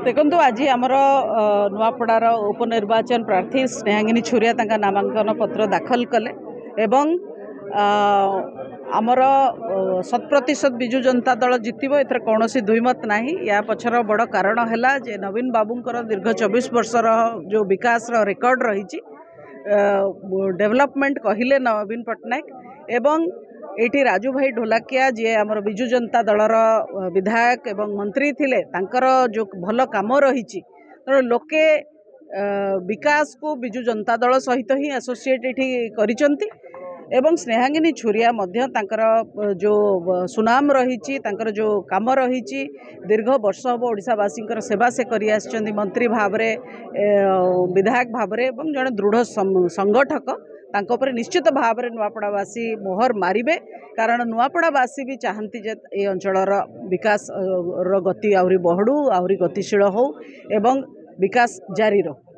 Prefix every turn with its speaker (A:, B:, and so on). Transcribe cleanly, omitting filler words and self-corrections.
A: देखो आज आमर नुआपड़ार उपनिर्वाचन प्रार्थी स्नेहांगिनी छुरिया तंका नामांकन पत्र दाखल कले एवं आमर 100% बिजु जनता दल जितब एथर कौन दुईमत ना या पछर बड़ कारण है जे नवीन बाबूंकर दीर्घ 24 वर्षर जो विकास रेकर्ड रही डेवलपमेंट कहले नवीन पट्टनायक एवं एटी राजू भाई ढोलाकिया जी आमर बिजु जनता दलर विधायक एवं मंत्री थिले तांकर जो भल काम रही तेणु लोके विकास को बिजु जनता दल सहित ही एसोसिएट एठी करिसंती एवं स्नेहांगिनी छुरिया मध्य तांकर जो सुनाम रही तांकर जो काम रही दीर्घ वर्ष हम ओडिशावासी सेवा से करि आछंती मंत्री भाव रे विधायक भाव रे एवं जड़े दृढ़ संगठक तांको पर निश्चित भाव में नुआपड़ावासी मोहर मारिबे कारण नुआपड़ावासी भी चाहती जे ए अंचलर विकास गति आहरी बढ़ू आहरी गतिशील हो एवं विकास जारी रहो।